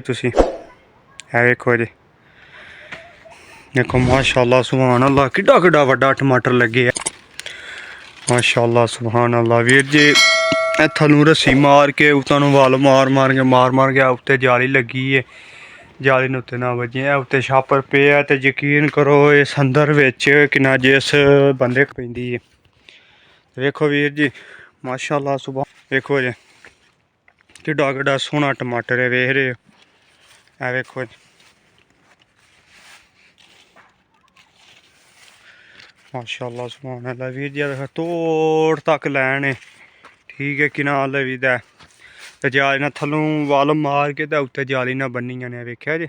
ਤੁਸੀਂ ਇਹ ਵੇਖੋ ਜੀ, देखो माशाअल्लाह सुभान अल्लाह किड्डा किड्डा वड्डा टमाटर लगे है। माशाअल्लाह सुभान अल्लाह वीर जी थल्लों रस्सी मार के उत्तों वल मार के उत्ते जाली लगी है, जाली ने उत्ते ना वजी है, उत्ते छापर पे है तो यकीन करो ये संदर विच किन्ना जिस बंदे पैंदी है। वेखो वीर जी माशाअल्लाह सुभान, वेखो जी किड्डा किड्डा सोहना टमाटर है, वेख रहे हो ए वेखो जी माशाअल्लाह सुभान अल्लाह वीर जी तोड़ तक लैन है, ठीक है किना लवी दा ते जाली ना थल्लों वल मार के ते उत्ते जाली ना बन्नियां ने, वेख्या जी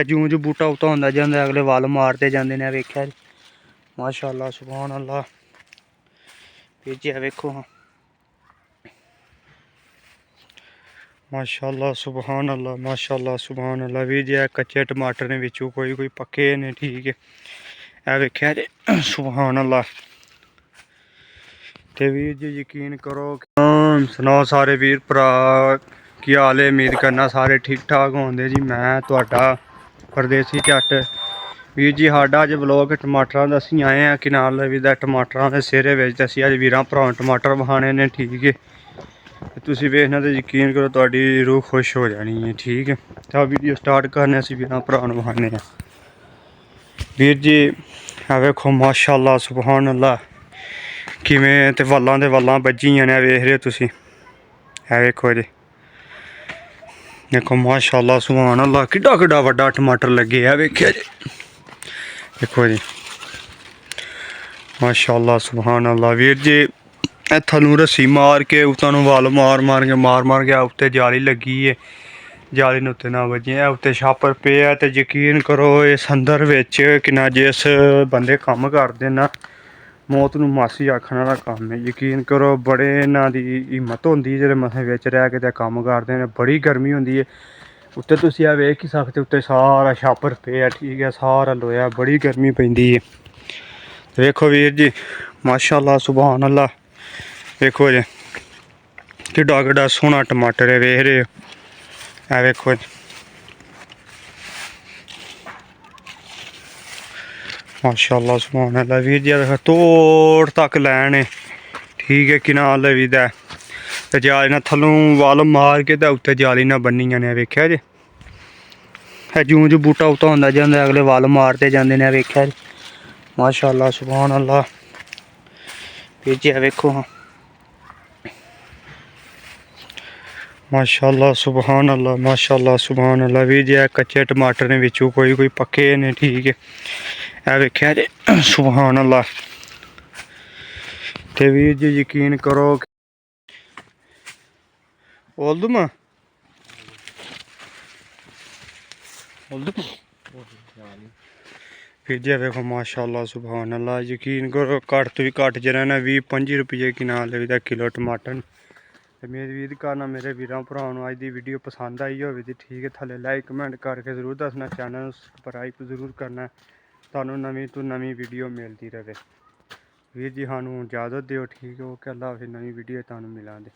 जूं जूं बूटा उत्ता होंदा जांदा अगले वल मारते जांदे ने, वेख्या जी माशाअल्लाह सुभान अल्लाह वीर जी वेखो हाँ माशाअल्लाह सुभान अल्लाह माशाअल्लाह सुभान अल्लाह वीर जी कच्चे टमाटर ने विचों कोई पक्के ने, ठीक है ए वेख्या जी सुभान अल्लाह। ते वीर जी यकीन करो सुनाओ सारे वीर भरा की हाल है, उम्मीद करना सारे ठीक ठाक होंगे जी। मैं तुहाडा परदेसी जट वीर जी साडा अज ब्लॉग टमाटर का असीं आए हैं किनाल लवी दा टमाटर के सिरे विच असीं अज वीरां भरावां टमाटर विखाने ने, ठीक है तुसीं वेखना तो यकीन करो तुहाडी रूह खुश हो जानी है, ठीक है तो वीडियो स्टार्ट करने असीं वीरां भरावां नूं विखाने हैं। वीर जी वेखो माशाअल्लाह सुभान अल्लाह किवें ते वल्लां दे वल्लां बज्जियां ने, वेख रहे हो तुसीं ए वेखो जी देखो माशाअल्लाह सुभान अल्लाह किड्डा किड्डा वड्डा टमाटर लगे है, वेख्या जी देखो जी माशाअल्लाह सुभान अल्लाह वीर जी थल्लों रस्सी मार के उत्तों वल मार के उत्ते जाली लगी है, जाली ने उत्ते ना वजी है, उत्ते छापर पे है तो यकीन करो ये संदर विच किन्ना जिस बंदे कम्म करदे ना मौत नूं मासी आखण वाला कम्म है, यकीन करो बड़े इन्हां दी हिम्मत होंदी जेह्ड़े मसां विच रह के ते कम्म करदे ने। बड़ी गर्मी होंदी है उत्ते तुसीं वेख ही सकदे उत्ते सारा छापर पे है, ठीक है सारा लोया बड़ी गर्मी पैंदी है। वेखो वीर जी माशाअल्लाह सुभान अल्लाह वेखो जी किड्डा किड्डा सोहना टमाटर है, वेख रहे हो ए वेखो जी माशाअल्लाह सुभान अल्लाह वीर जी तोड़ तक लैन है, ठीक है किना लवी दा ते जाली ना थल्लों वल मार के ते उत्ते जाली ना बन्नियां ने, वेख्या जी जूं जूं बूटा उत्ता होंदा जांदा अगले वल मारते जांदे ने, वेख्या जी माशाअल्लाह सुभान अल्लाह वीर जी वेखो हाँ माशाअल्लाह सुभान अल्लाह माशाअल्लाह सुभान अल्लाह वीर जी कच्चे टमाटर ने विचों कोई पक्के ने, ठीक है ए वेख्या जी सुभान अल्लाह। ते वीर जी यकीन करो ओल्दमा फिर जी देखो माशाअल्लाह सुभान अल्लाह यकीन करो घट तो भी घट च रहना 20-25 रुपये किनाल लगदा किलो टमाटर। ते मेरी उम्मीद करना मेरे वीरां भरावां अज दी वीडियो पसंद आई होवे ते ठीक है थल्ले लाइक कमेंट करके जरूर दसना, चैनल सबसक्राइब जरूर करना तुहानूं नवीं तो नवीं वीडियो मिलती रहे। वीर जी सानूं इजाजत दिओ, ठीक है ओके अल्लाह हाफिज़, नवीं वीडियो तुहानूं मिलां दे।